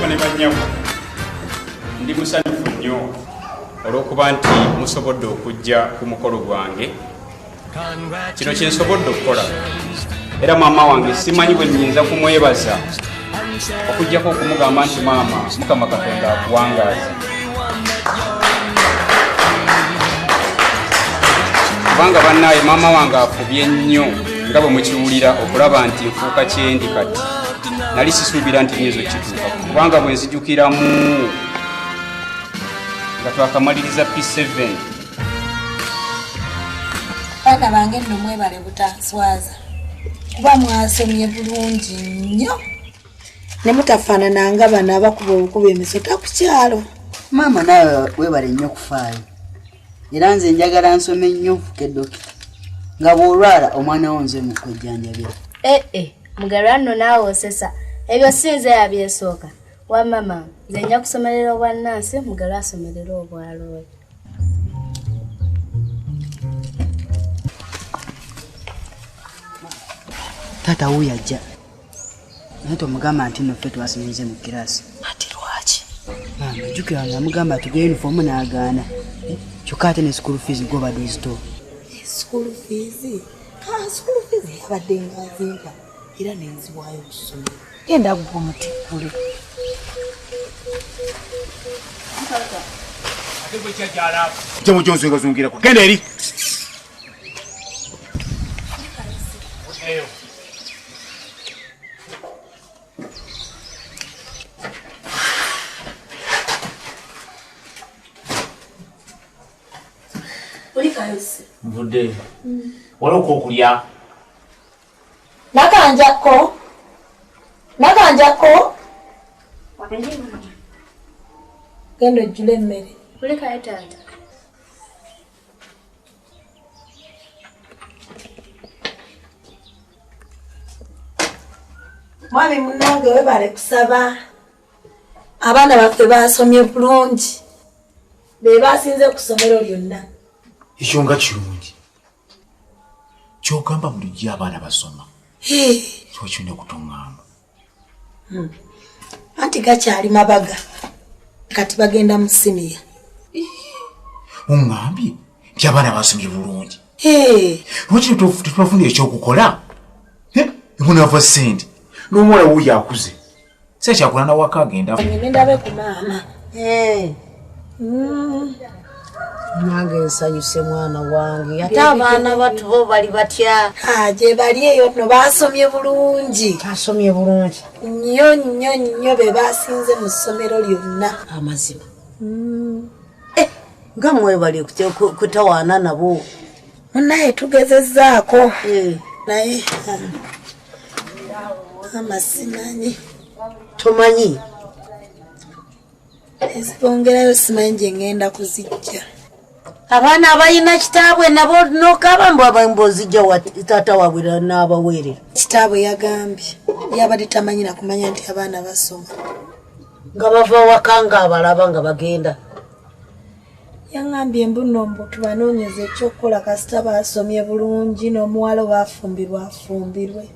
ne bannyamu ndi musanyufu nnyo olw'okuba nti musobodde okujja ku mukolo gwange. Kino kye nsobodde okukola era maama wange simanyi bwe nnyinza kumwebaza okujjako okumugamba nti maama Mukama Katonda akuwangaaze. Kubanga bannaaye maama wange afubye nnyo nga bwe mukiwulira okulaba nti nfuuka kyendi kati. Nali sisuubira nti nyezo kituuka kubanga bwe nzijukiramu nga twakamaliriza P7. Baana bange nno mwebale butanswaza kuba mwasomye bulungi nnyo ne mutafaanana nga bano abakuba obukuba emisota ku kyalo. Maama nawe weebale nnyo kufaayo era nze njagala nsome nnyo nfuke dokita nga bw'olwala omwana wo nze mukwejjanjabira. Mugalwa nno naawe osesa ebyo sinze yabyesooka wa mama nze nja kusomerera obwannansi mugalwa asomerera obwalooyo. Taata wo yajja naye tomugamba nti noffe twasomenze mu kiraasi. Ati lwaki? Maama jjukira namugamba tugeye yunifoomu n'agaana kyokka ate ne school fees gobadde ozito. School fees yabadde ngazinga era nenziwaayo okusomera. Genda gwa omutikkule. Kyomo kyonswekazungirako genda eri. Mvudde waloko okulya Nakanjako genda ojjula emmere. Kulikayo taata. Mwami munnange webale kusaba. Abaana baffe basomye bulungi be basinze ku ssomero lyonna. Ekyo nga kirungi kyogamba bulijjo abaana basoma kyokirina okutuŋŋamba. Anti gakyali mabaga kati bagenda mu siniya. Oŋŋambye nti abaana basomye bulungi lwaki tetubafuna ekyokukola ebunaava ssente n'omuwala wuuyo akuze si kyakula nawaka agenda Ndabe ku maama. Nange nsanyuse mwana wange ate abaana bato bo bali batya. Gye bali eyo nno basomye bulungi. Asomye bulungi nnyo be basinze mu ssomero lyonna. amazima. Nga mwebali kutawaana nabo. Munnaye tugezezzaako naye amasimanyi Tomanyi ezibongerayo simanyi gye ngenda kuzijja. abaana abalina kitaabwe nabo nokaba mbozijja wa taata waabwe n'abaweerera. Kitaabwe yagambye yabadde tamanyi na kumanya nti abaana basoma. Nga bava waka nga abalaba nga bagenda. Yangambye mbunombo tubanoonyeza ekyokukola kasita basomye bulungi n'omuwala waafumbirwa afumbirwe.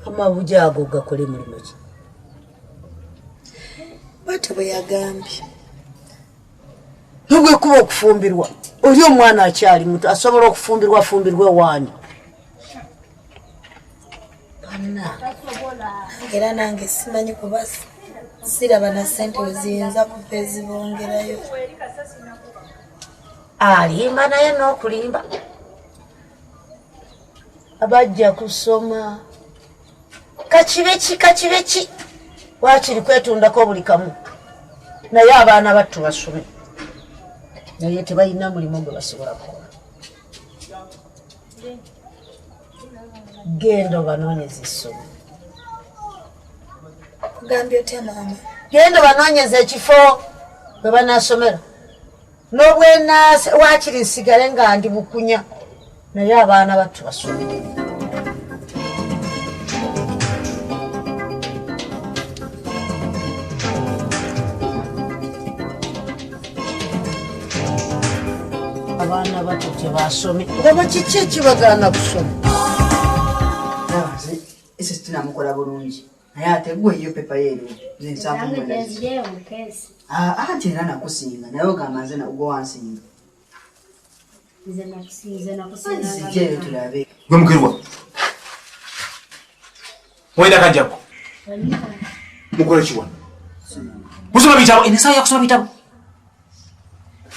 Amabuja ago gakole mulimu ki? Bw'atyo bwe yagambye. Nubwe kuba okufumbirwa oli omwana akyali muto asobola okufumbirwa afumbirwe waani. Era nange simanyi kuba siraba na ssente we ziyinza kuva ezibongerayo. Alimba naye n'okulimba abajja kusoma kakibe ki wakiri kwetundako buli kamu naye abaana battu basome naye tebalina mulimu gwe basobola kukola. Genda obanoonyeza essomo. Gambye otya maama? Genda obanoonyeza ekifo bwe banaasomera n'obwenaase wakiri nsigale nga ndi bukunya naye abaana battu basome. Abaana bato tebasome oba kiki ekibagaana kusoma? Ese tinamukola bulungi Ate gwe iyo pepa yero. Zinsafu Zange mwenda. jazije mu kesi. Ate era nakusinga. Nayo gamaze na ugo wansinga. Nze nakusinga. Sije tulabe. Gwe mukerwa. Wenda kanjako. Mukola kiwa. Musoma bitabo, ene saya kusoma bitabo.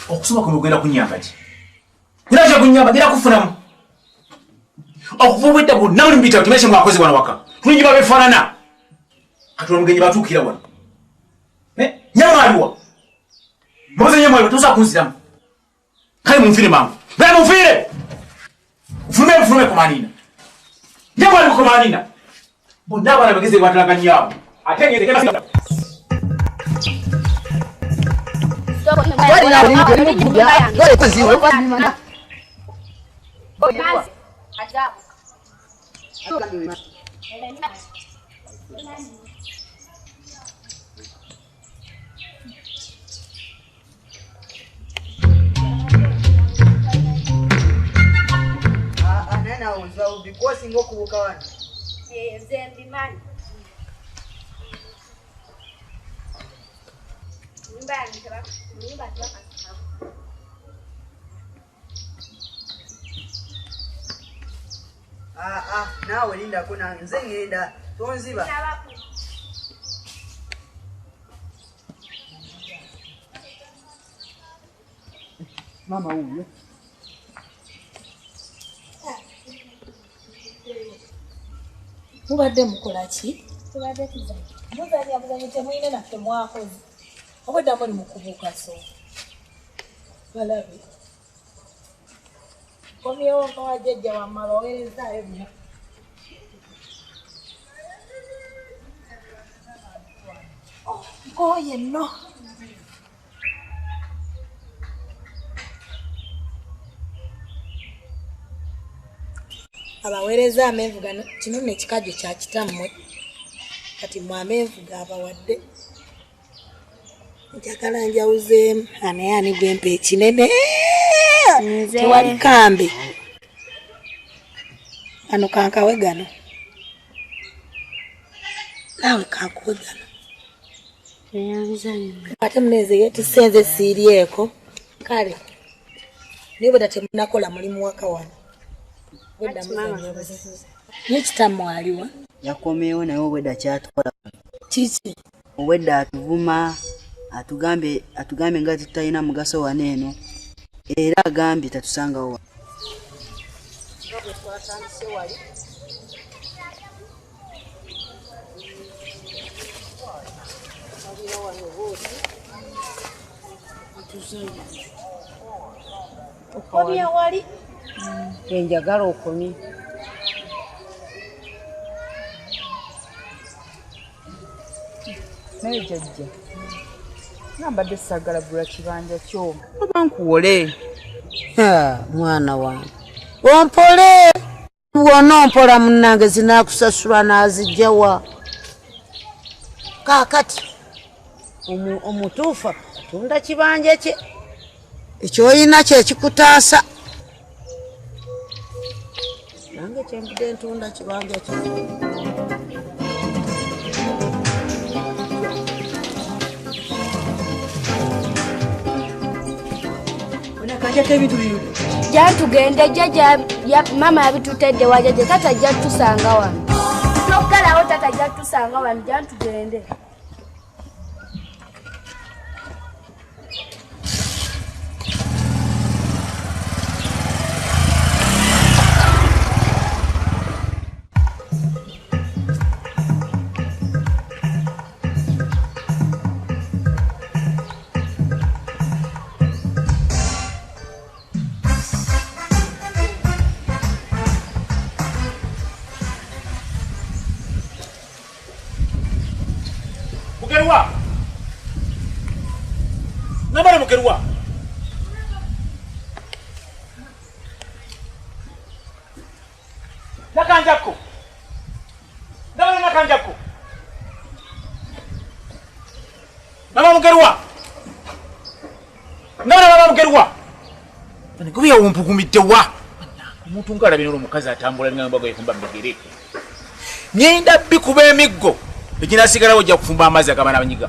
Okusoma kumugenda kunyamba ki? Niraje kunyamba ngira kufunamu. Okuvuba eddabu nawe mbita tumeshe mwakozi wana waka. Tulingi babefanana. Katula mugenyi batukira wana. Nyama aliwa. Mboze nyama aliwa tuza kunziramu. Kale mumfire mangu. Bale mumfire. Fume kumanina. Nyama aliwa kumanina. Bondaba na bageze batalaga nyabo. Atengeze kema Nena uza ubikosi ngokubuka wana. Zembi mani. Nyumba tuwaka. Nawe linda kuna nze ngenda tonziba. Mama huyo. Mubadde mukola ki? Tubadde tuzanya. Muzanya temwine naffe mwakoze. Obadde muri mukubuka so. Balabe. Komyewo kawajjajja wamala oweerezaayo bino. Ngoye nno. Abaweereza amenvu gano kino n'ekikajjo kya kitammwe. Kati mu amenvu g'abawadde. Njagala njawuzeemu ani gwempe ekinene. Tewali kambe. Ano kankawe gano. Nawe kankuwe gano. Ate muneze yetusenze siirieko. Kale. Niwe date munakola mulimu waka wano. Weda muzanya. N'ekitammwe aliwa? Yakomeewo naye obwedda kyatukola. Kiki? Obwedda atuvuma atugambe nga tutalina mugaso wano eno era agambye tatusangawo wano. Okomya wali? Enjagala okomye. Naye jjajja nambadde sagala gula kibanja kyo oba nkuwole. Mwana wange ompole wona ompola munnange zinakusasula n'azijjawa kaakati omutuufa tunda kibanja kye ekyoyina kyekikutaasa nange kyembudde ntunda kibanja kye. Jantugende jjajja mama yabitutedde wajjajja tata ajja tusanga wano. Tokkalawo tata ajja tusanga wano jantugende. Mukerwa. Nabale mukerwa. Nakanjako. Nabale nakanjako. Mama mukerwa. Nabale mama mukerwa. Nikubiya wumpukumidde wa. Omuntu ngala bino omukazi atambula ngamba gwe kumba mbegere. Nyenda bikuba emiggo. Egina sigala ojja kufumba amazzi agabana abanyiga.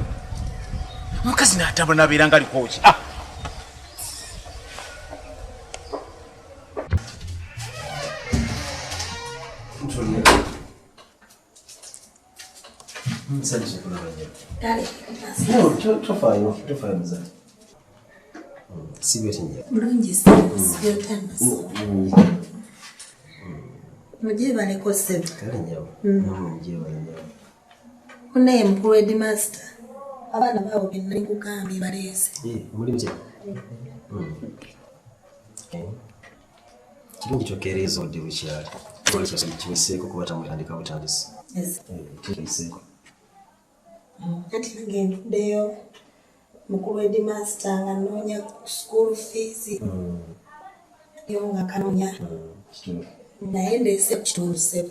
Mukazi n'atambula n'abeera nga aliko ki? Mujebaleko sebo. Unaye mukulu headmaster. Abana baabo benne kugambye baleese. Mulimje. Kirungi kyokereeza odde bukyali. Kimuseeko kuba tamutandika butandisi. Kimuseeko. Kati ngenduddeyo mukulu headmaster nga noonya school fees. Yo nga kanoonya. Naye ndeese ku kitundu sebo.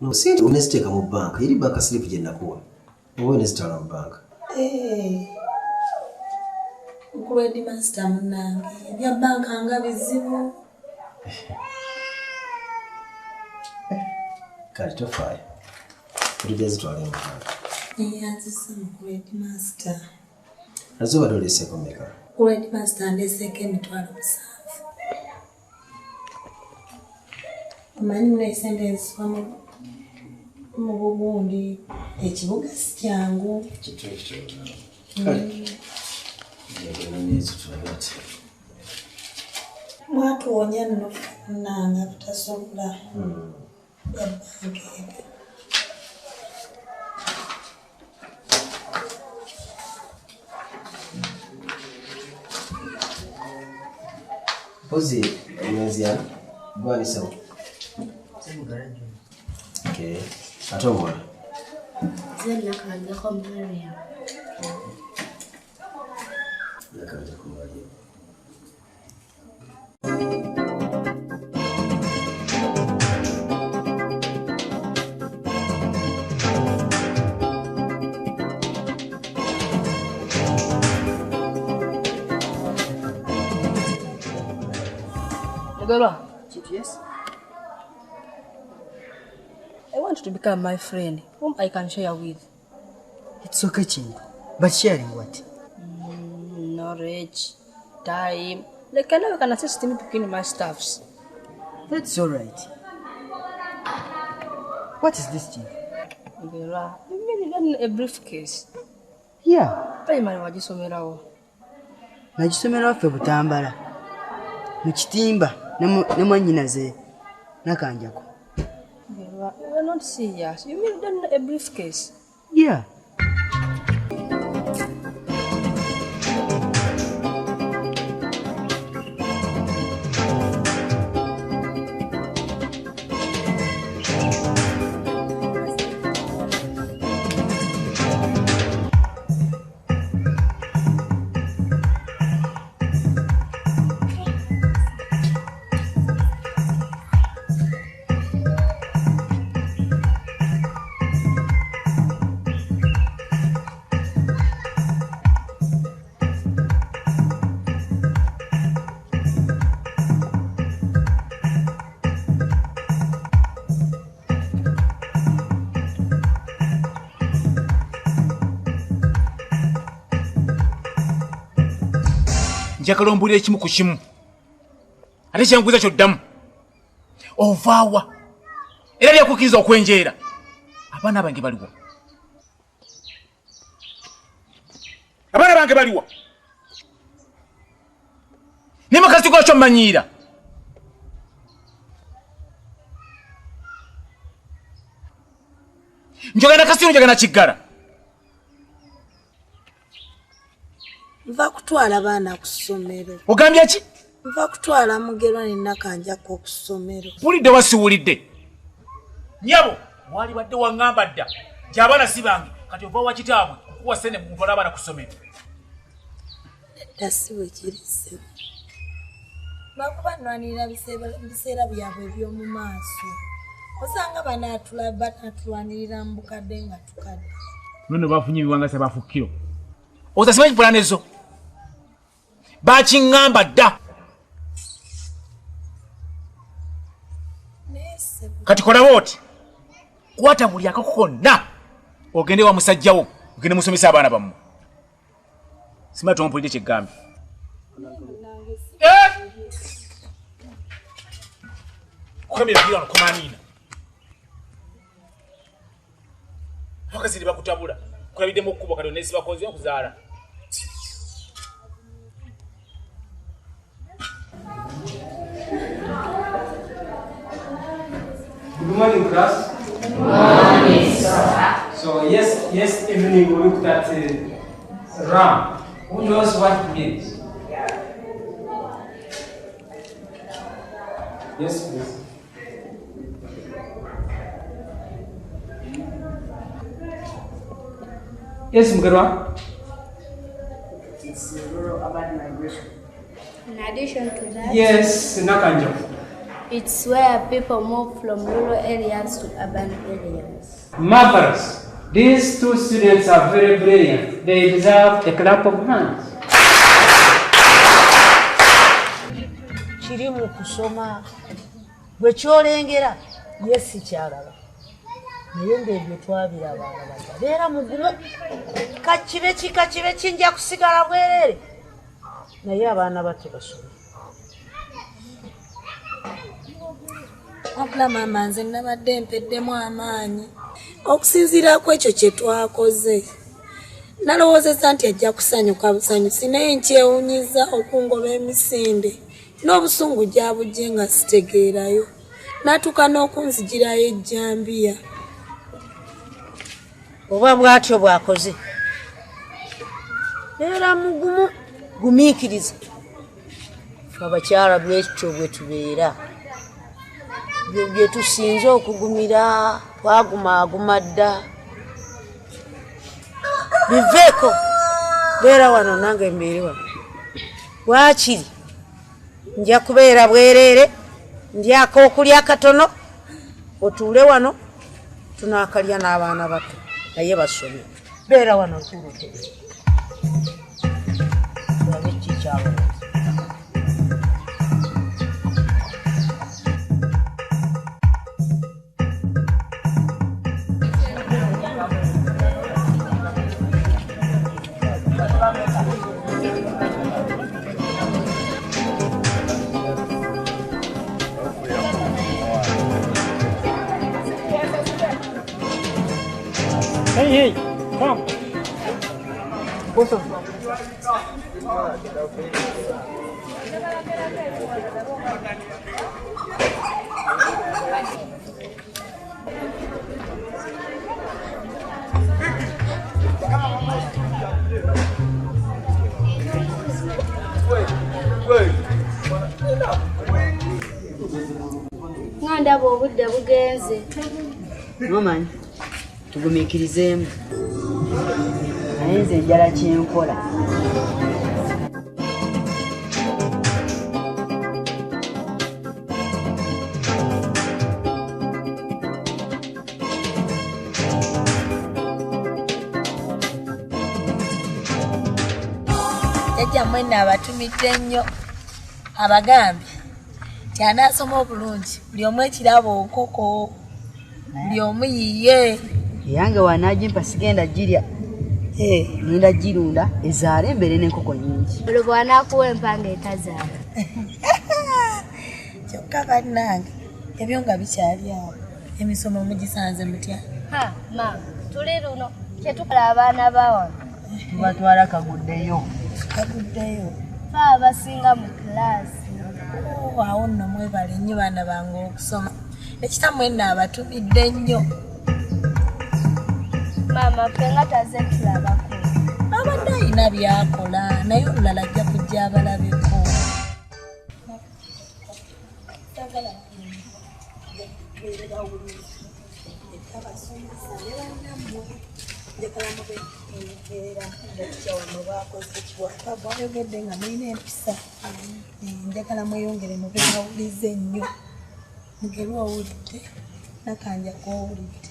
No, sente unaziteeka mu banka. Eri banka siripu gye nakuwa. Oba unazitwala mu banka. Mukulu headmaster munnange ebya banka nga bizibu. Kale tofaayo. Tujja zitwala mu banka. Yazisa mukulu headmaster. Nazo bado oleseeko mmeka? Mukulu headmaster ndeeseeko emitwalo 7. Amanyi munaisente eziswa mu bugundi ekibuga si kyangu. Mwatuwonya nno nanga butasobola banka ebyo. Pozi emezia gwani sawa. Okay. Ate omwana. Zella kanjako Maria. Nakanjako Maria. Mugarwa. Yes. I want to become my friend, whom I can share with. It's okay, Chingu. But sharing what? Knowledge, time. Like I never can assist me picking my stuffs. That's all right. What is this, Chingu? Mugarwa, you mean a briefcase? Yeah. Primary wajisomerawo. Najisomerawo ffe Butambala. Mu kitimba ne mwannyinaze nakanjako. We're not serious. You mean then a briefcase? Yeah. Njagala ombulira ekimu ku kimu. Ate kyanguza kyoddamu. Ovaawa. Era lyakukkiriza okwenjeera. Abaana bange baliwa. Abaana bange baliwa. Ne makazi ko kyo manyiira. Njogana kasiro njagana kiggala. Nva kutwala abaana ku ssomero. Ogambye ki? Nva kutwala Mugerwa ne Nakanjako ku ssomero. Wulidde wasiwulidde? Nyabo, wali badde wangamba dda. Gy'abaana si bange, kati ova wa kitaabwe okuwa ssente mu kutwala abaana ku ssomero. Edda si bwe kiri ssebo. Lwakuba nnwanirira biseera byabwe eby'omu maaso. Osanga banatulwanirira mu bukadde nga tukadde. Nono bafunye ebiwangasa bafukkiro. Oza simanyi pulani ezo. Bakiŋŋamba dda. Kati kola booti. Kwata buli akako konna ogende wa musajjawo ogende musomesa abaana bammwe simba tompulidde kyeggambe kukamira gira kumanina wakaziri bakutabula kulabidde mu kkubo kati nesi bakoze okuzaala Good morning, class. Good morning, sir. So yes, evening we looked at ram. Who knows what it means? Yes, please. Yes, Mgarwa. It's rural urban migration. In addition to that, Yes, Nakanja. it's where people move from rural areas to urban areas. Marvelous. These two students are very brilliant. They deserve a clap of hands. Kiri mu kusoma bwe kyolengera yesi kyalaba naye ng'ebyo twabiraba abaga beera mugumu kakibe kinja kusigala bwerere naye abaana bato basoma. Wabula maama nze nabadde mpeddemu amaanyi okusinziira ku ekyo kye twakoze. Nalowoozezza nti ajja kusanyuka busanyusi naye nkyewunyiza okungoba emisinde n'obusungu gyabujje nga sitegeerayo n'atuuka n'okunzigirayo ejjambiya. Oba bw'atyo bw'akoze beera mugumu gumiikiriza fe abakyala bwekyo bwe tubeera byo bye tusinze okugumira twagumaaguma dda biveeko beera wano nange mbeere wano waakiri nja kubeera bwereere ndyako okulya katono otuule wano tunaakalya n'abaana bato naye basomye beera wano ntuulute tulabe kikyalo. Hey, come. Both of them. Ngandaba obudde bugenze. Nomanyi tugumiikirizeemu naye nze enjala kyenkola Jajja mwene abatumidde nnyo abagambi nti anaasoma obulungi buli omu ekirabo nkoko buli omu yiye eyange wanagimpa sigenda girya ninda girunda ezaala embeere n'enkoko nyingi Olwo bw'anaakuwa empanga etazaala. kyokka bannange ebyo nga bikyali awo emisomo mugisanze mutya? Maama, tuli luno kyetukola abaana bawano tubatwala kaguddeyo fe abasinga mu kilaasi. Awo nno mwebale nnyo baana bange okusoma ekitamu enna abatumidde nnyo. Maama ffe nga taze tulabako abadde alina byakola naye olulala ajja kujja abalabeko. Bayogedde nga mulina empisa njagala mweyongere mube bawulize nnyo mugerwa owulidde nakanja kowulidde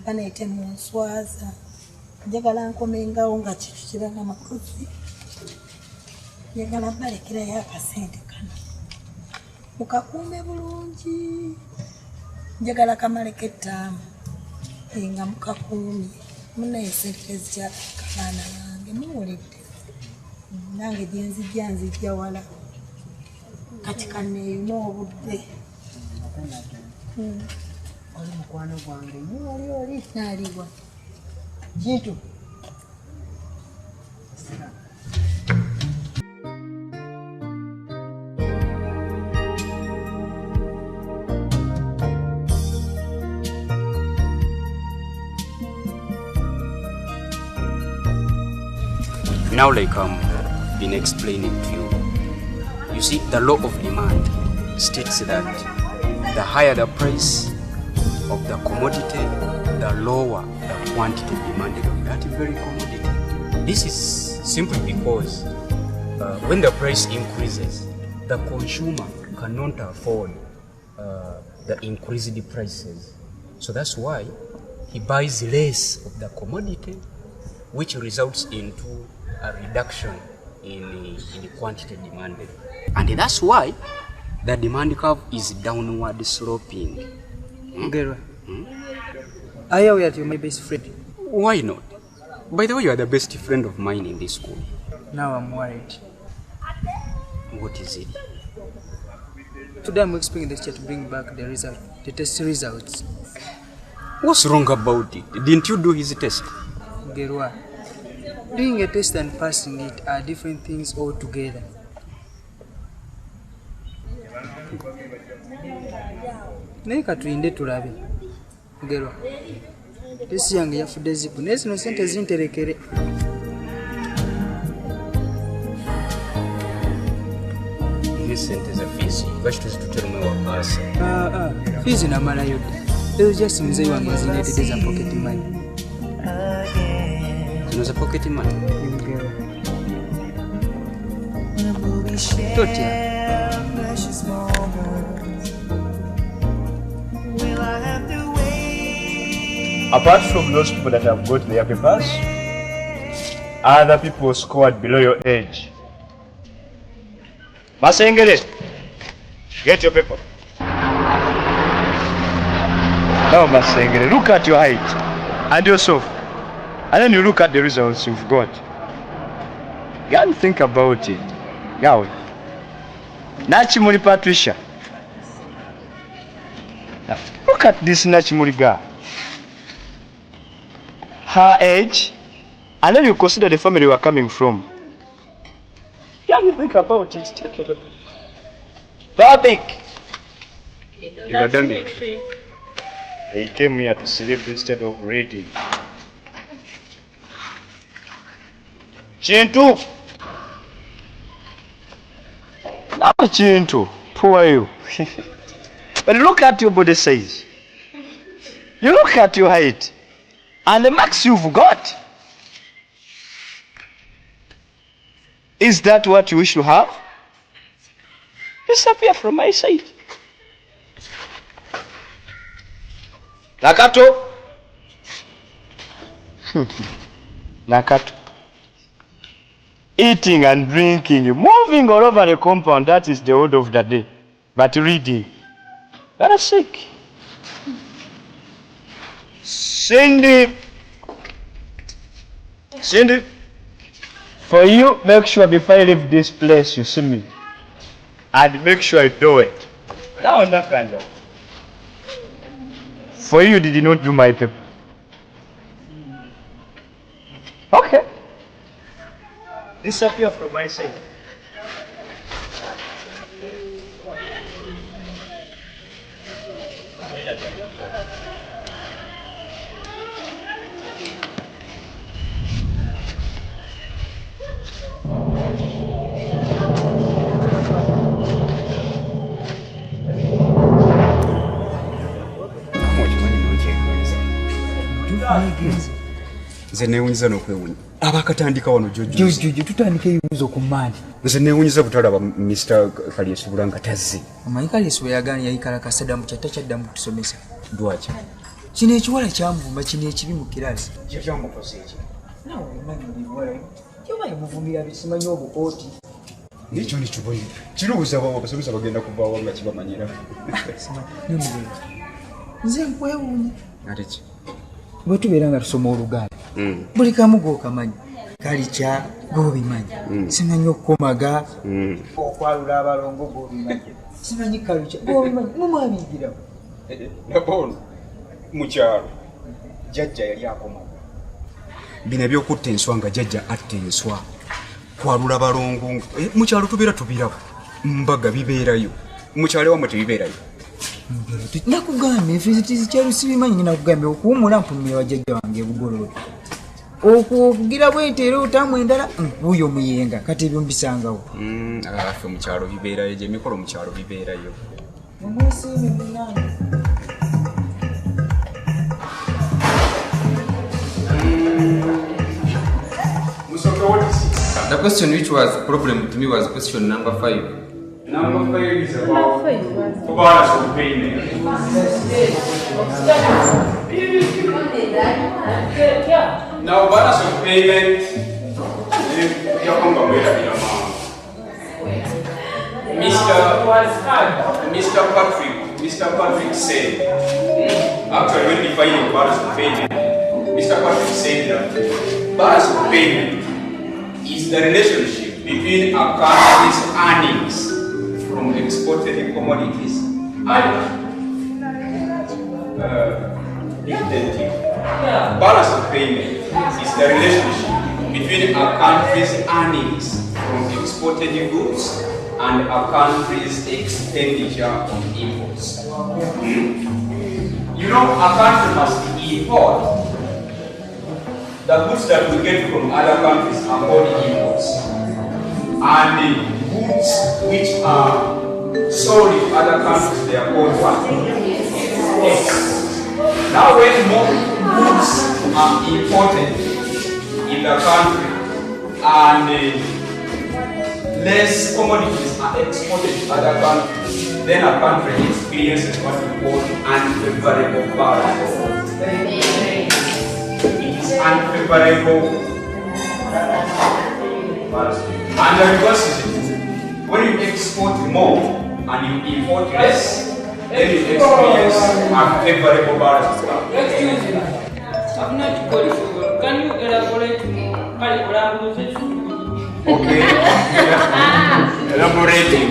banayite munswaza njagala nkomengawo nga kitu kibanga makozi njagala balekerayo akasente kano mukakuume bulungi njagala kamaleko ettaamu nga mukakuumye muneeserkezi kyakabaana bange muwulidde nange gyenzijja nzijja wala kati kanneeyuma obudde oli mukwano gwange nnyo oli naaliwa kintu Now, like been explaining to you, you see, the law of demand states that the higher the price of the commodity, the lower the quantity demanded of that very commodity. This is simply because when the price increases, the consumer cannot afford the increased prices. So that's why he buys less of the commodity, which results into a reduction in the quantity demanded. And that's why the demand curve is downward sloping. Girl, I know that you're my best friend. Why not? By the way, you are the best friend of mine in this school. Now I'm worried. What is it? Today I'm expecting the teacher to bring back the result, the test results. What's wrong about it? Didn't you do his test? Girl, doing a test and passing it are different things altogether. Naye katuyinde tulabe. Gerwa. Tesi yange yafudde zipu. Naye zino sente zinterekere. These sente za fees. Lwaki tuzitutera omwe wakaasa? Fees namalayo dda. Ezo just muzeeyi wange zineetedde za pocket money. Zino za pocket money? Gerwa. Totya. Apart from those people that have got their papers, other people scored below your age. Masengere, get your paper. Now Masengere, look at your height and yourself. And then you look at the results you've got. You can think about it. Now, Nachimuri Patricia. Now, look at this Nachimuri girl. Her age, and then you consider the family you are coming from. You have to think about it. Take a look. Public. You are done it. They came here to sleep instead of reading. Chintu. Now, Chintu, poor you. But look at your body size. You look at your height. And the marks you've got. Is that what you wish to have? Disappear from my sight. Nakato. Nakato. Eating and drinking, moving all over the compound, that is the order of the day. But reading, you are sick. Cindy, for you, make sure before you leave this place, you see me. And make sure you do it. Now, not kind of. For you, did not do my paper. Okay. Disappear from my side. Nze neewunyiza n'okwewunya abakatandika wano jjojo tutandika ebibuuzo ku maani. Nze neewunyiza butalaba Mr. Kalyesuubula nga tazze. Omanyi Kalyesuubula yagaana yayikala kasaddamu kyatta kyaddamu kutusomesa. Lwaki? Kino ekiwala kyamuvuma, kino ekibi mu kiraasi. Kyamukoze eki? Naawe omanyi ebiwala kyoba yamuvumira bisimanyi obukooti. Ekyo nekibonye. Kirowooza abasomesa bagenda kuvaawo nga kibamanyira. Nze nkwewuunya. Ate ki? Bwe tubeera nga tusoma Oluganda buli kamu g'okamanyi kalica g'obimanyi simanyi okukomaga okwalula abalongo g'obimanyi simanyi kaluca g'obimanyi mumwabigirawo nabono mukyalo jjajja yali akomaga bino ebyokutta enswa nga jjajja atta enswa kwalula balongo mukyalo tubeera tubirabo mbaga bibeerayo mukyalo wamwe tebibeerayo nakugambye enfizitizi kyalo sibimanyi ngenda kugambye okuwumula mpumira wa jjajja wange ebugololo okugira bwete era otamu endala buuyo muyenga kati ebyo mbisangawo affe mukyalo bibeerayo gyemikolo mukyalo bibeerayo The question which was a problem to me was question number 5. Number 5 is about balance of payment. Now, balance of payment, Mr. Patrick said, actually when defining balance of payment, Mr. Patrick said that balance of payment is the relationship between a country's earnings from exported commodities and dividend. Balance of payment is the relationship between a country's earnings from exported goods and a country's expenditure on imports. You know, a country must import the goods that we get from other countries are called imports. And the goods which are sold in other countries, they are called what? Exports. Now when more goods are imported in the country and less commodities are exported to other countries, then a country experiences what we call unfavorable balance. Unfavorable balance. And the reverse is it. When you export more and you import less, then you experience unfavorable balance. Excuse me, I'm not qualified. Can you elaborate more? Okay. Elaborating.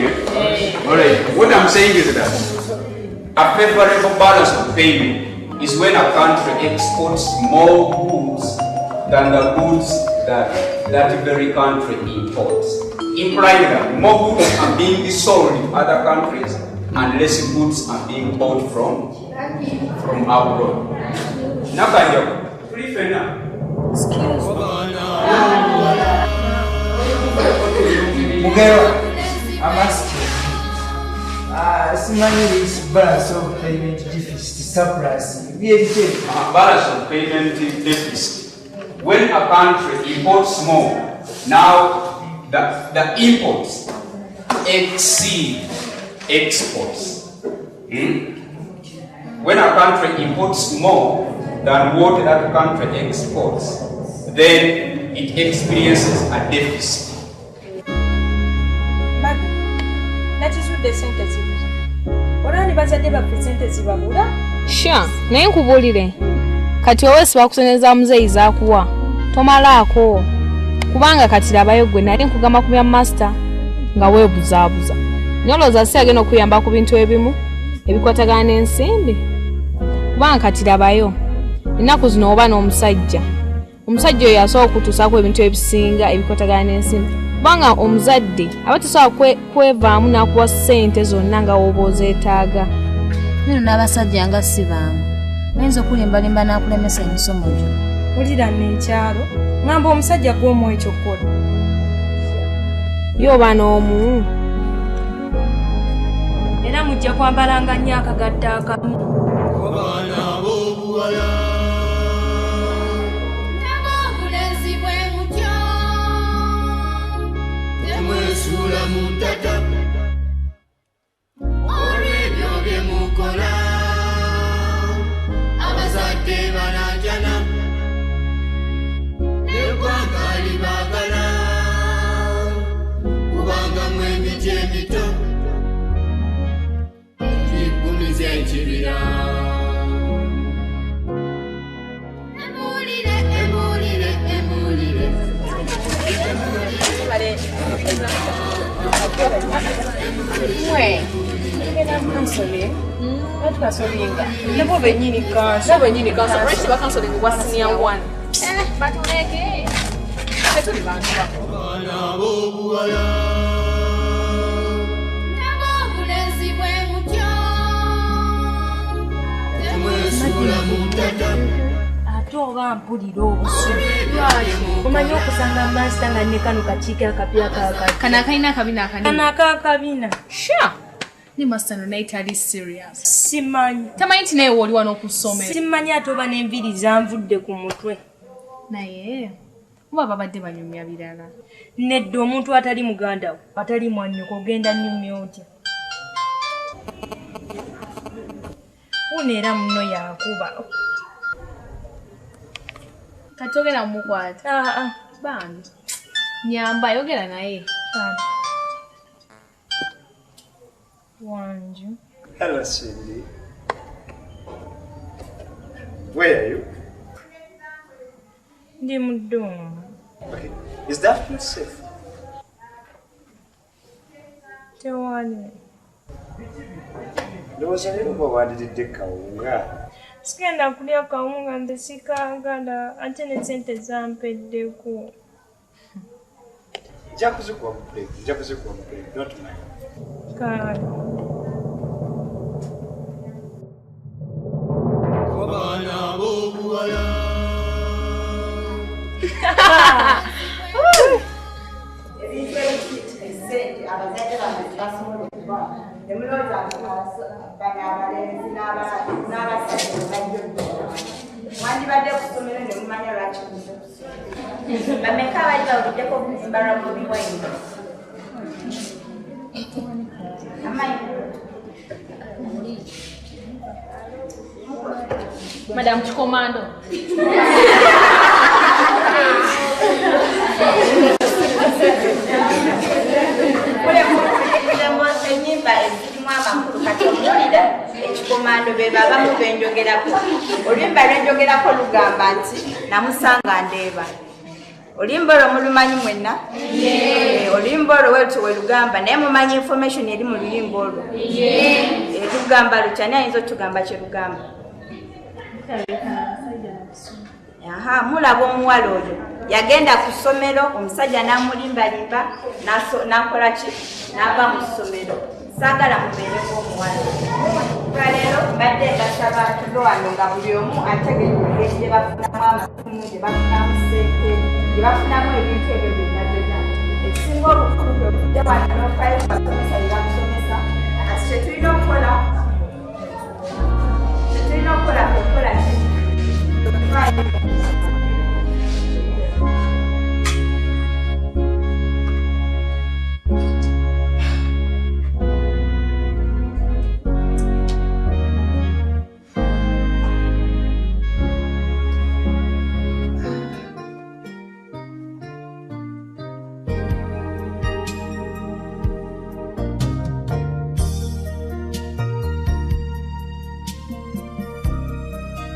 Alright. What I'm saying is that a favorable balance of payment is when a country exports more goods than the goods that that very country imports. Implying that more goods are being sold in other countries and less goods are being bought from abroad. Now, can you brief enough? Mugero, I'm asking. Simanyi is balance of payment deficit surplus. Balance of payment deficit. When a country imports more, now the imports exceed exports. When a country imports more than what that country exports, then it experiences a deficit. That is what the sentence is. Sha, naye nkubulire kati owesi bakusoneza muzeeyi zaakuwa tomalaako kubanga kati labayo gwe nali nkugamba ku bya master nga weebuzaabuza noloza si agenda okuyamba ku bintu ebimu ebikwatagana n'ensimbi kubanga kati labayo ennaku zino oba n'omusajja oyo yasobola okutuusaako ebintu ebisinga ebikwatagana n'ensimbi kubanga omuzadde aba tasobola kwevaamu n'akuwa ssente zonna nga wooba ozeetaaga. Bino n'abasajja nga si baamu ayinza okulimbalimba n'akulemesa emisomo gyo. Wulira n'ekyalo ngamba omusajja gw'omuwa ekyokukola. Yo banoomu. Era mujja kwambalanga nnyo akagadde akamu. Abaana b'obuwala n'ab'obulenzi bwe mutyo temwesuula mu ttaka olw'ebyo bye mukola abazadde banajana n'eggwanga libaagala kubanga mwe emiti emito gigumiza ekibira. Embulirire Mwe. Ngena kansole. Watu kasolinga. Nebo benyini kanso. Nebo benyini kanso. Fresh ba kansole kwa senior one. Batuleke. Setuli bantu bako. Bana bobuwala. Nebo bulezi bwe mutyo. Temwesula mutata. Atoga mpulira obusubi. Omanyi okusanga master nga ne kano kakiiko akapya kana kalina akabina akanene. Kana akakabina. Sure. Ni master no night ali serious. Simanyi. Tamanyi nti naye woli wano okusomera. Simanyi ate oba n'enviri zanvudde ku mutwe. Naye oba babadde banyumya birala. Nedda omuntu atali muganda wo, atali mwannyoko ogenda nnyumya otya. Uneera muno yakuba. Katogera mukwata. Bani. Nyamba yogera naye. Wanju. Hello, Cindy. Where are you? Ndi mu ddongo. Okay. Is that place safe? Tewali. Ndowooza leero oba wandiridde kawunga. Sigenda kulya kawunga nze sikaagala ate ne ssente zampeddeko. Nja kuzikuwa mu plate. Don't mind. Kale. Bana bobuwala. Wandibadde kusomera ne mumanya lwaki bameka abali babuddeko okuzimbala mu biwaini Madam Chikomando. enyimba ezirimu amakulu kati omuwulira ekikomando be babamu benjogerako oluyimba lwenjogerako lugamba nti namusanga ndeeba oluyimba olwo mulumanyi mwenna oluyimba olwo welutyo we lugamba naye mumanyi information eri mu luyimba olwo lugamba lukyani ayinza otugamba kye lugamba mulaba omuwala oyo yagenda ku ssomero omusajja n'amulimbalimba n'akola ki n'ava mu ssomero saagala mubeereko omuwala kaleero mbadde ndasaba tuve wano nga buli omu ategeere gye bafunamu amasimu gye bafunamu ssente gye bafunamu ebintu ebyo byonna byonna ekisinga obukulu kwe kujja wano n'ofayo basomesa bye bakusomesa kati kyetulina okukola kwekola ki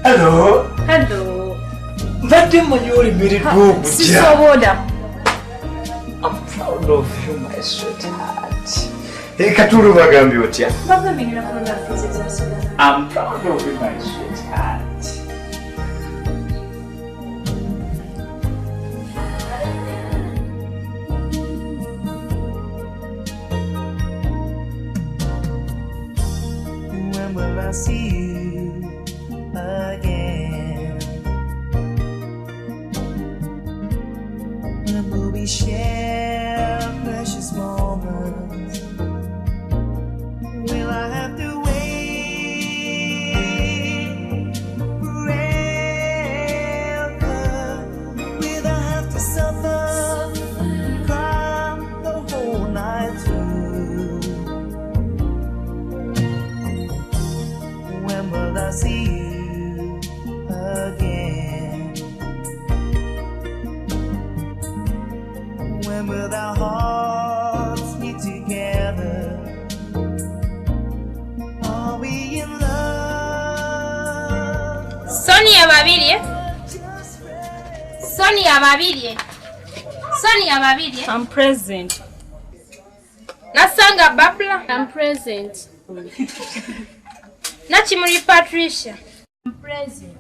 Hello. Hello. Mbadde mmanyi olimiridde okujja. Sisobola. I'm proud of you, my sweetheart. Katuulu bagambye otya? I'm proud of you, my sweetheart. When will I see you again? When will we share precious moments? Will I have to wait forever? Will I have to suffer, cry the whole night through? When will I see you again? When will our hearts meet together? Are we in love? Sonia babiri. Sonia babiri. Sonia babiri. I'm present. Nasanga Babla. I'm present. Nachimuri Patricia. I'm present.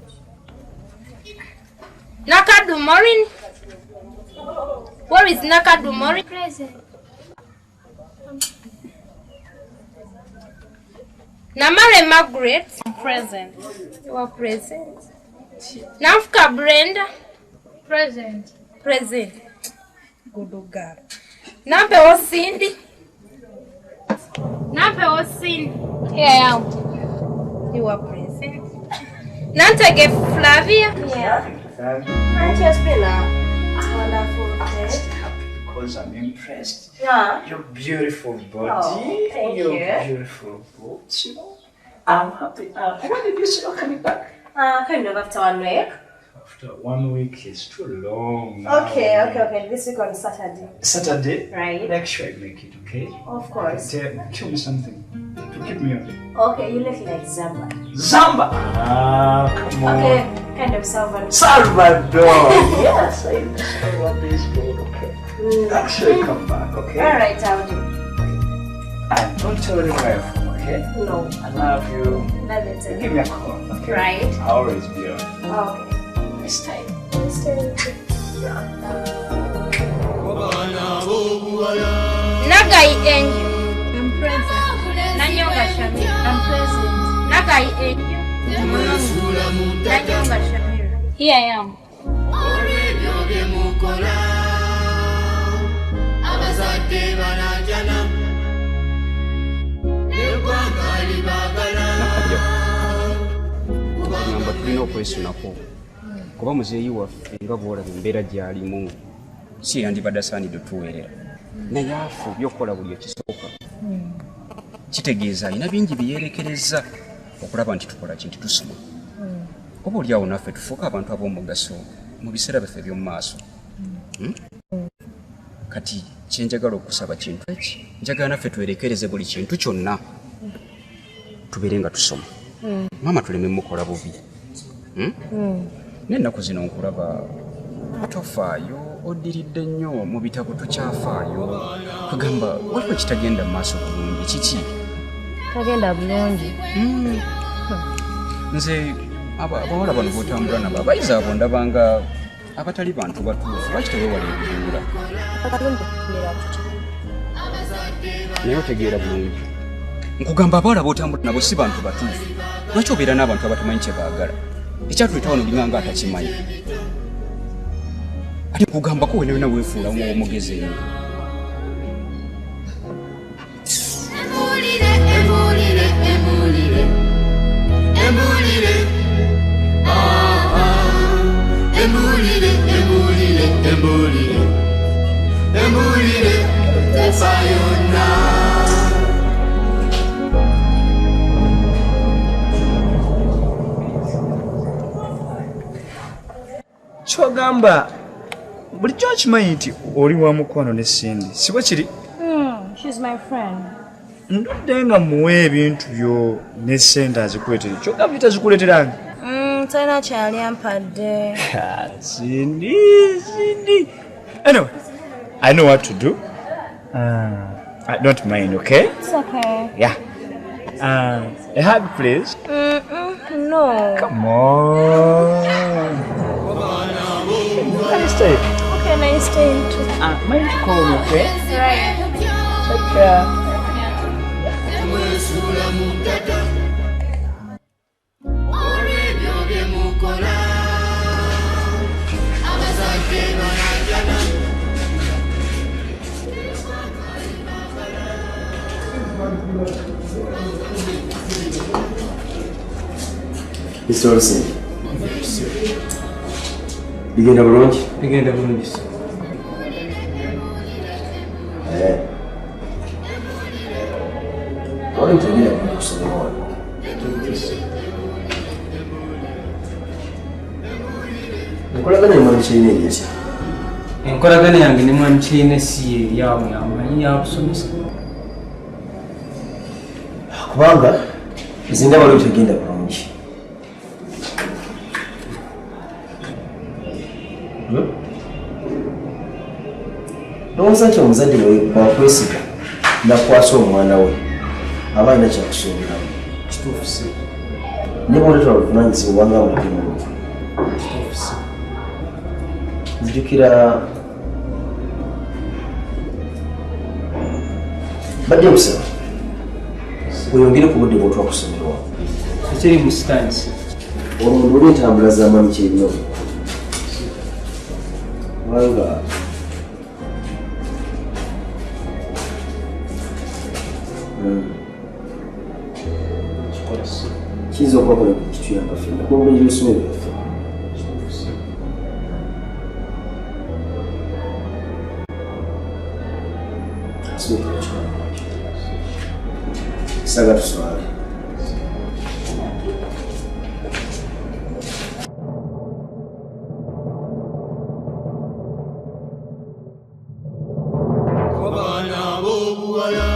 Nakadu Morin. Where is Nakadu Morin? Present. Namare Margaret. I'm present. You are present. Nafka Brenda. Present. Present. Good girl. Nampe o Cindy. Nampe o Cindy. Here I am. You are present. Nantege Flavia. Yeah. Auntie has been a wonderful day. Because I'm impressed. Yeah. Your beautiful body. Oh, thank your you. beautiful boots, you know. I'm happy. When did you say you're coming back? Kind of after 1 week. After 1 week is too long now. Okay. This week on Saturday. Saturday? Right. Make sure I make it, okay? Of course. Kill me something to keep me on. Okay, you look like Zamba. Zamba! Ah, come on. Okay, kind of Salvador. Salvador! Yes, I know Salvador is good, okay? Make sure you come back, okay? Alright, I'll do. And don't tell me where you're from, okay? No. I love you. Love you too. Give me a call, okay? Right. I'll always be on. Okay. Nice time. Nice time. Nagai Angel. I'm present. Nanyonga Shamira. I'm present. Nagai Angel. Nanyonga Shamira. Here I am. Ngamba tulina okwesunako kuba muzeeyi waffe nga bwolaba embeera gy'alimu si yandibadde asaanidde tuweerera naye afubye okukola buli ekisooka kitegeeza alina bingi byeyerekereza okulaba nti tukola kintu tusoma oba oliawo naffe tufuuka abantu ab'omugaso mu biseera byaffe eby'omu maaso kati kyenjagala okusaba kintu eki njagala naffe twerekereze buli kintu kyonna tubeere nga tusoma maama tuleme mukola bubi n'ennaku zino nkulaba tofaayo oddiridde nnyo mu bitabo tukyafaayo kugamba waliwo kitagenda mu maaso bulungi kiki Tagenda bulungi. nze abawala bano b'otambula nabo abayizi abo ndabanga abatali bantu batuufu lwaki teweewala ebibuula naye otegeera bulungi nkugamba abawala b'otambula nabo si bantu batuufu lwaki obeera n'abantu abatamanyi kye baagala ekyatuleeta wano olinganga atakimanyi ate nkugambako wena wena weefuula omugezi ennyo Embulirire tefayona kyogamba bulijjo okimanyi nti oli wa mukwano ne Cindy si bwe kiri She's my friend. ndudde nga muwa ebintu byo ne sente azikuleetere kyogamba bitazikuleeteranga Talina kyali ampadde. Cindy. Anyway, I know what to do. I don't mind, okay? It's okay. Yeah. A hug, please. No. Come on. Nice day. Okay, nice day too. Mind to call me, okay? Right. Take care. Mr. Olsen, bigenda bulungi? Bigenda bulungi. Wali mtegera kusoma wano. Enkolagana emwani kirina eryekya? Enkolagana yange ne mwani kirina si eryawo yamanyi yakusomesa. Kubanga nze ndaba wali tegenda bulungi. Ndowooza nti omuzadde wakwesiga nakwasa omwana we aba alina kyakusuubiramu kituufu si naye bwoleta obuvunanyizibwa nga mulimu kituufu si nzijukira badde musaba oyongere ku budde bwotwa kusomerwa ekiri mu sitansi olwo oli entambula z'amaanyi kyerinyo kubanga kiyinza okubakola kituyamba fenna kubabuliira essomero lyaffe saga tuswale abaana b'obuwala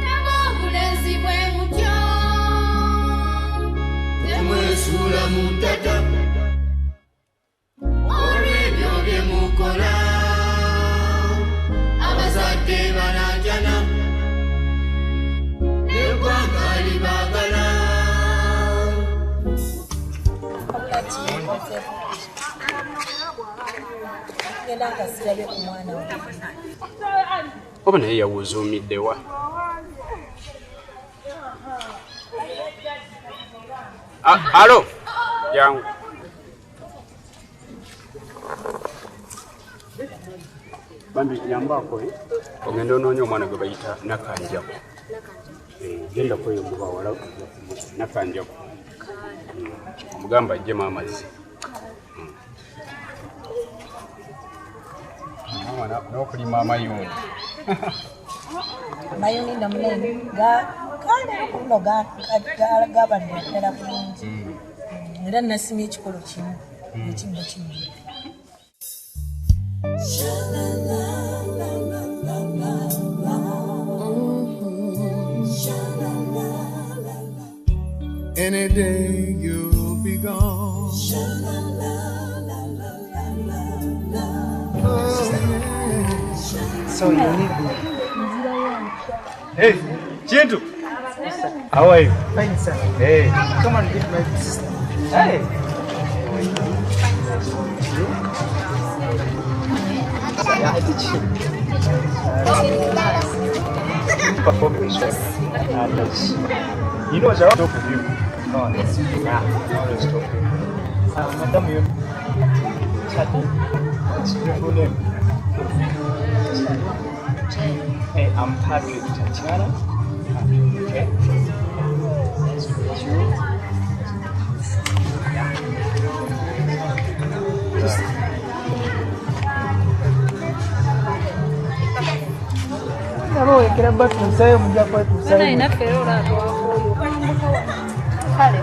n'ab'obulenzi bwe mutyo temwesuula mu ntata olw'ebyo bye mukola abazadde banajana n'eggwanga libaagala ngenda nga sirabye ku mwana we oba naye yawuzuumiddewa alo yangu bambi yambaako ogenda onoonya omwana gwe bayita nakanjako genda kweyomuba wala nakanjako omugamba ajjemu amazzi n'okulima amayuuni amayuuni namunene kale kuno gabalira ddala bulungi era nasimya ekikolo kimu ekimba kimu Any day you'll be gone. So you need me. Hey, Chintu. How are you? Fine, sir. Hey. Come and get my sister. Hey. Yeah, I teach you. Performance. Yes. You know, I talk with you. Oh, yes. Yeah, I always talk with you. Madam, you. What's your full name? Hey, I'm Patrick Tatiana. Okay. Nice to meet you. Nabo wekera batuusayo mujja kwetuusayo. Bana ina fero la twakoyo. Kale.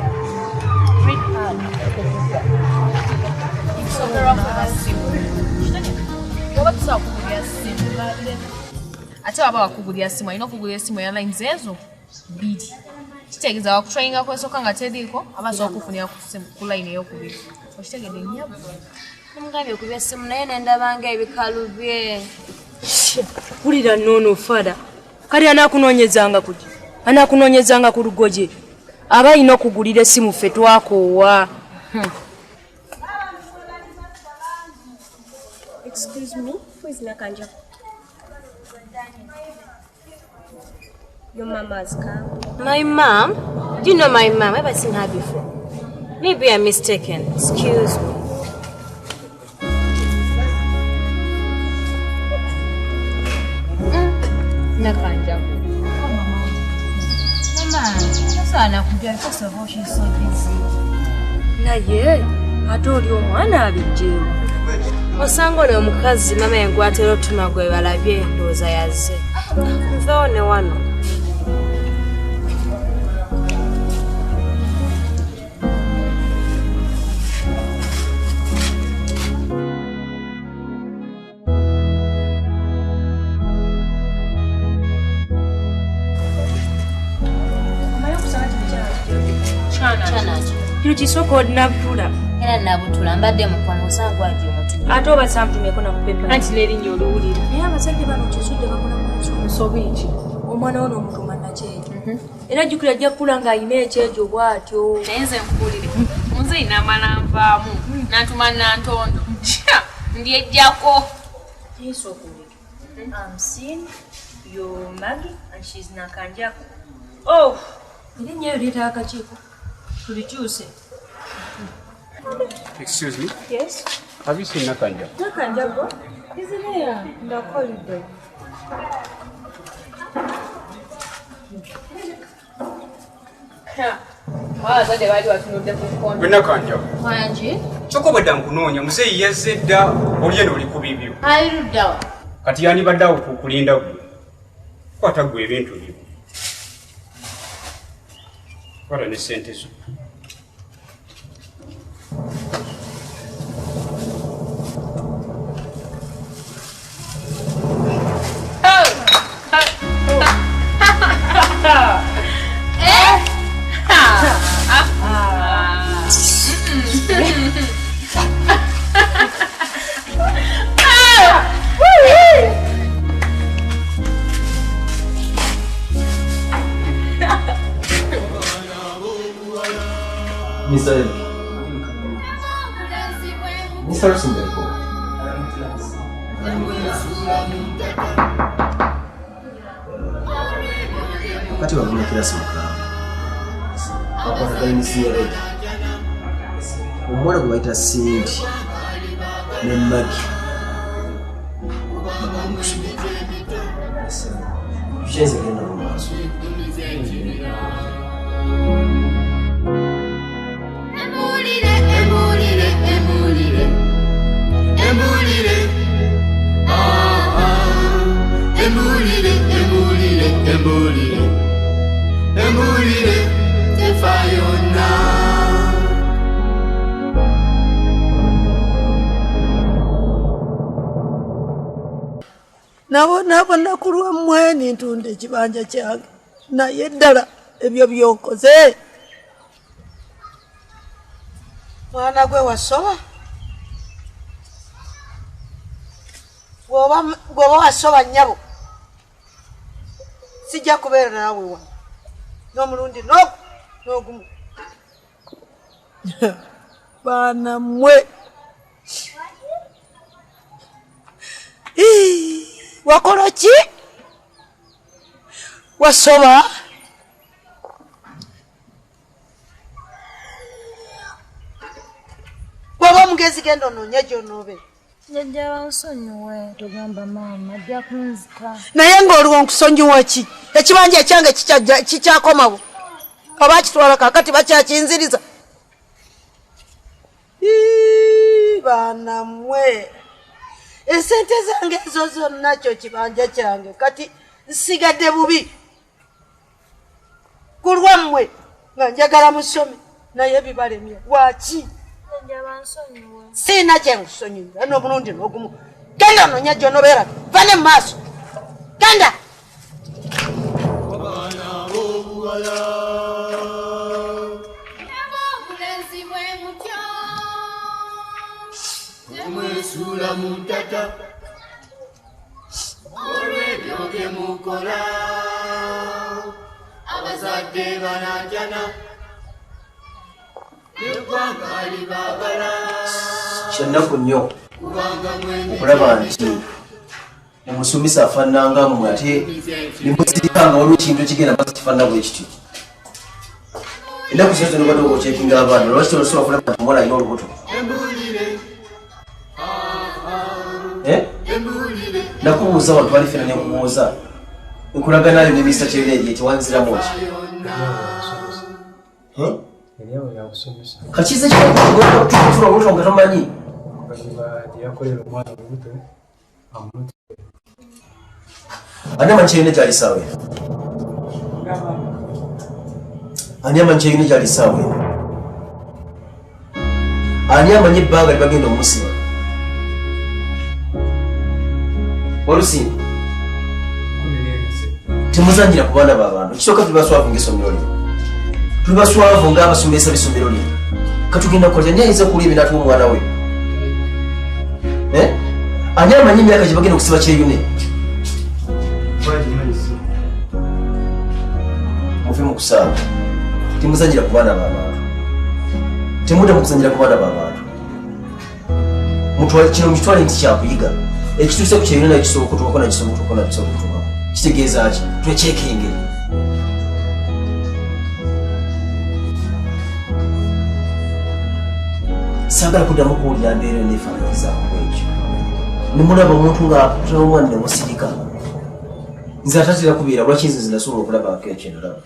ate waba wakugulira simu alina okugulira simu ya lines ezo bbiri kitegeeza wakutrayinga kwesooka nga teriiko abasobola okufunira ku line eyokubiri okitegedde nnyabo namugambye okubya simu naye nendabanga ebikalu bye wulira noono fada kali anaakunoonyezanga kuki anaakunoonyezanga ku lugoje aba alina okugulira essimu ffe twakoowa. Excuse me, who is Nakanja? Your mama's come. My mom? Do you know my mom? I've never seen her before. Maybe I'm mistaken. Excuse me. Nakanja. Mama, that's why Nakanja, first of all, she's so busy. Naye, ate oli omwana abijjeemu. Osanga oli omukazi mama yengwatera otuma gwe balabye ndowooza yazze. Nveewo ne wano. Kino kisooka odinabutula Era nabutula mbadde mukono osangwaje omutu. Ate oba samtumyeko nakupepa. Anti n'erinnya oluwulira. Naye abazadde bano kizudde bakola nsobi ki? Omwana ono omutuma nakyejo. Era jjukira ajja kukula ng'alina ekyejo bw'atyo. Naye nze nkubuulire. Nze inamala nvaamu n'antuma Nantondo. Ndyejjako. Yesu okuulira. I'm seeing your Maggie and she's Nakanjako. Oh! Erinnya eyo lyetaaga akakiiko. Tulikyuse. Excuse me? Yes? Have you seen Nakanja? Nakanjako? Isn't there? Ndakolidde. Abazadde baali batunudde ku nkondo. Gwe Nakanja. Wangi? Kyokka bwedda nkunoonya muzeeyi yazze dda oli eno oli ku bibyo. Ali luddawa? Kati yandibadde awo kukulinda gwe. Kwata gwe ebintu byo. Kwata ne ssente zo. Mr. Eric. Mr. Rosenberg. Wakati wa kuna kilasi mukama wakwatagana emisinya Eric omuwala gwe bayita Cindy ne Maggie bakuli kusomera kyenze genda mu maaso. Embulirire tefayona nabona ku lwammwe nintunda ekibanja kyange naye ddala ebyo byonkoze mwana gwe wasoba bw'oba wasoba nnyabo sijja kubeera naawe wa n'omulundi n'ogumu baana mmwe wakola ki wasoba bw'oba omugezi genda onoonya gy'onoobe Jjajja bansonyiwe tugamba maama ajja kunzita. naye ng'oliwo nkusonyiwa ki ekibanja ekyange kikyakomawo oba kitwala kakati bakyakinziriza baana mmwe esente zange ezo zonna kyo kibanja kyange kati nsigadde bubi ku lwammwe nga njagala musome naye bibalemye waki Jjajja bansonyiwe. siina kyenkusonyiwa n'omulundi n'ogumu genda onoonya gy'onobeera vane mu maaso genda Obulenzi bwe mutyo temwesuula mu ntata olw'ebyo bye mukola abazadde banajana n'eggwanga libaagala Kyannaku nnyo okulaba nti omusomesa afaananga mmwe ate nimuzirikanga waliwo ekintu ekigenda maaso kifaanana bwe kityo. Ennaku zino zino obadde okyekinga abaana lwaki tosobola kulaba nti omuwala alina olubuto? Nakubuuza wano twali fena nekubuuza enkolaganayo ne Mr. Kyerere tewanziramu ki? Kakize kyatula olubuto nga tomanyi? Ani amanyi Kyerere gyali ssaawa eno? Ani amanyi Kyerere gyali ssaawa eno? Ani amanyi ebbanga libagenda omusiba? Walusimba temuzanyira ku baana b'abantu kisooka tuli baswavu ng'essomero lino tuli baswavu ng'abasomesa b'essomero lino katugenda kukola ani ayinza okuwulira ebintu atuwa omwana we ani amanyi emyaka gye bagenda okusiba kyeyune muve mu kusaaga temuzanyira ku baana b'abantu temudda mu kuzanyira ku baana b'abantu kino mukitwale nti kyakuyiga ekituuse ku kyeyune nakisobola okutuukako nakisobola okutuukako nakisobola okutuukako kitegeeza ki twekyekengere saagala kuddamu kuwulira mbeera neefaananyizaamu ekyo nemulaba omuntu ng'akutala omwana nemusirika nze atatera kubeera lwaki nze zinasobola okulabako ekyo nalaba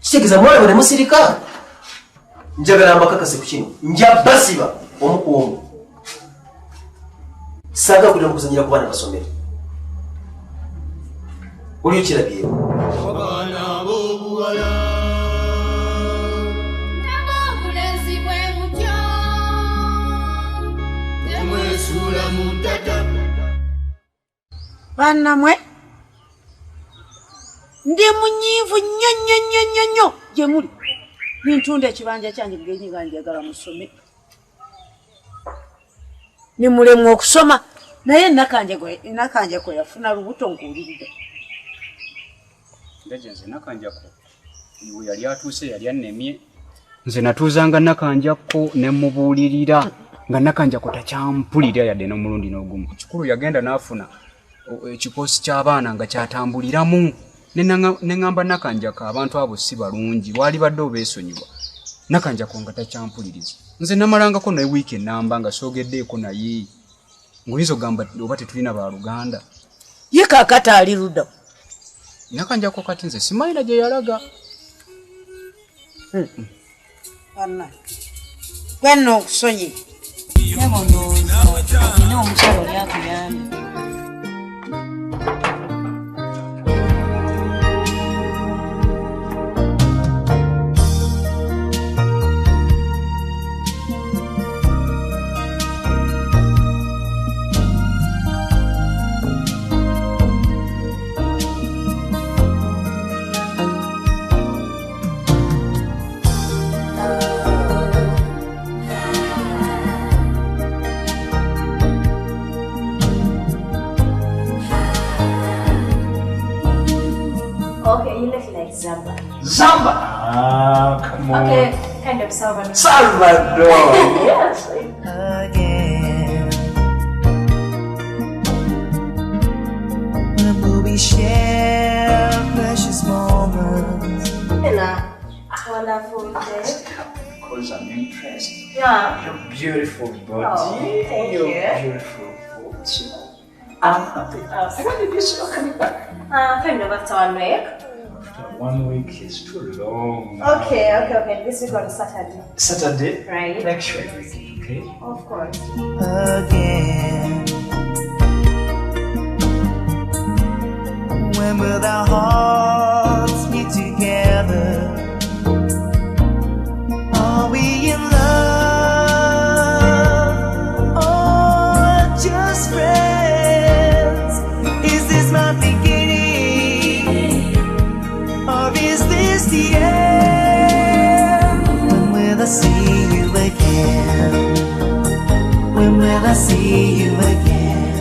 kitegeeza mwalaba nemusirika njagala amakakase ku kino nja basiba omu ku omu saagala kuddamu kuzanyira ku baana basomere oliyo kirabyewo Bannamwe ndi munyiivu nnyo gye muli nintunda ekibanja kyange bugenyi nga njagala musome nimulemwa okusoma naye nakanje kwe yafuna lubuto nkuwulirira nze nakanjako iwe yali atuuse yali anemye nze natuuzanga nakanjako ne mubuulirira nga nakanjako takyampulira yadde n'omulundi n'ogumu kikulu yagenda n'afuna ekikoosi ky'abaana nga kyatambuliramu neŋŋamba nakanjako abantu abo si balungi wali badde obeesonyiwa nakanjako nga takyampuliriza nze namalangako naye wiiki enamba nga soogeddeeko naye ng'oyinza ogamba oba tetulina baaluganda ye kaakati ali ludda nakanjako kati nze simayina gye yalaga gwenna okusonyi ina omukyalo lyakuyambe Zamba? Come on. Okay, kind of Salvador. Salvador! Yes. Again. When will we share precious moments? Ella, wonderful day. Because I'm impressed. Yeah. Your beautiful body. Oh, thank you. Beautiful body. I'm happy. When did you start coming back? Kind of after 1 week. 1 week is too long. Okay. This week on Saturday. Saturday? Right. Make sure everything, okay? Of course. Again. When will our hearts be together? Are we in love or just friends? Is this my beginning or is this the end? When will I see you again? When will I see you again?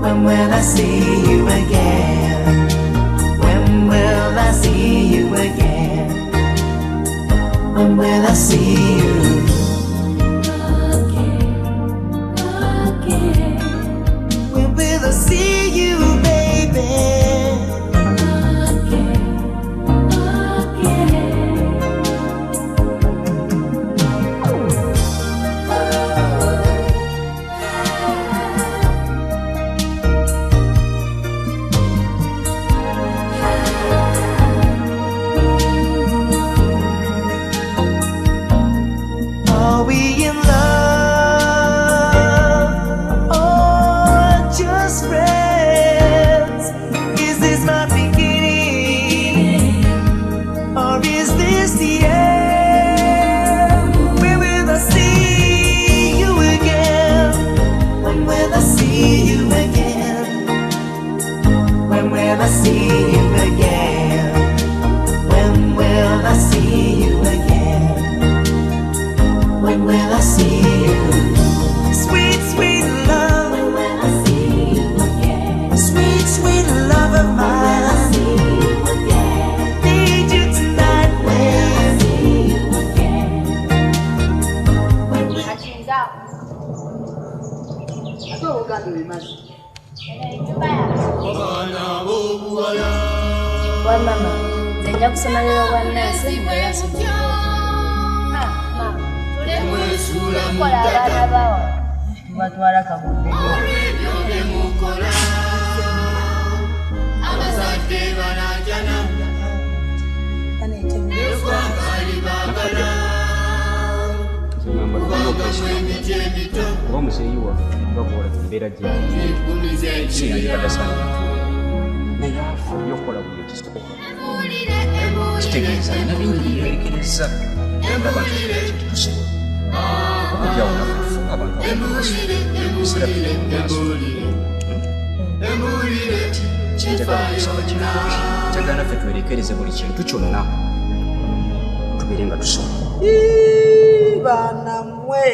When will I see you again? When will I see you again? When will I see you again? When will I see you, baby? Are we in love or just friends? Is this my beginning or is this the end? When will I see you again? When will I see you again? When will I see you again? When will I see you again? mazi. Wa mama, nja kusomerera obwannansi nga yasomera. Kola abaana bawa. Batwala kabudde. Abazadde banajana. Kuba muzeeyi waffe bakola ku mbeera gyayo sinandikadasanyi naye afubye okukola buli ekisoboka kitegeeza alina bingi byerekereza abantu kitusobola okujjawo nakufu abantu abamusira binaso kinjagala kusaba kinoti njagala naffe twerekereze buli kintu kyonna tubeere nga tusoma. Bana mwe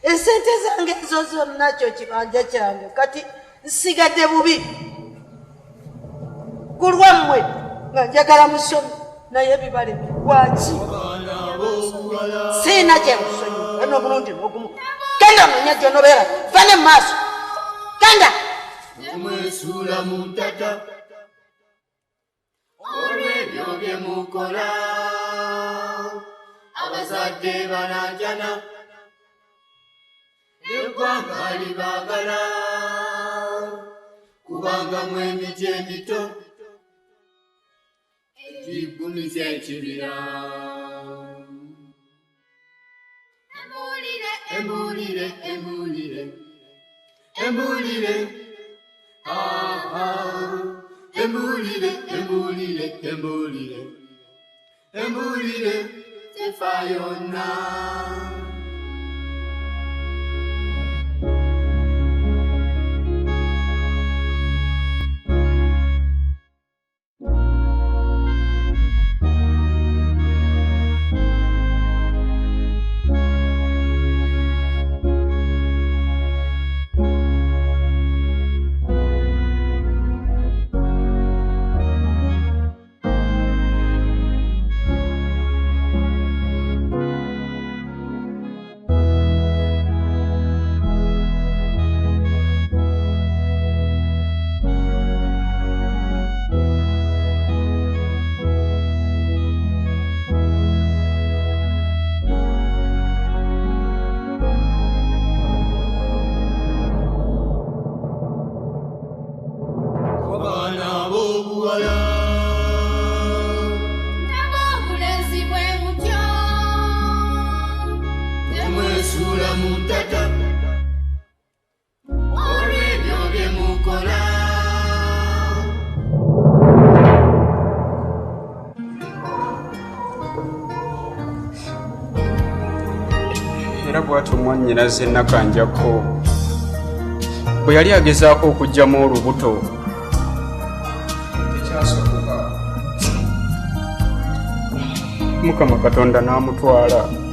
esente zange ezo zonna kyo kibanja kyange kati nsigadde bubi ku lwammwe nga njagala musome naye bibale lwaki siina kyemusonyiwa n'obulungi n'ogumu kenda nonya gyonobeera fane mu maaso kenda Mwesula mutata olw'ebyo bye mukola abazadde banajana eggwanga libaagala kubanga mu emiti emito ekiggumiza ekibira. Embulire, embulire, embulire, embulire, embulire, embulire, embulire, tefa yonna. Era bw'atyo mwannyinaze Nakanjako bwe yali agezaako okuggyamu olubuto tekyasoboka. Mukama Katonda n'amutwala.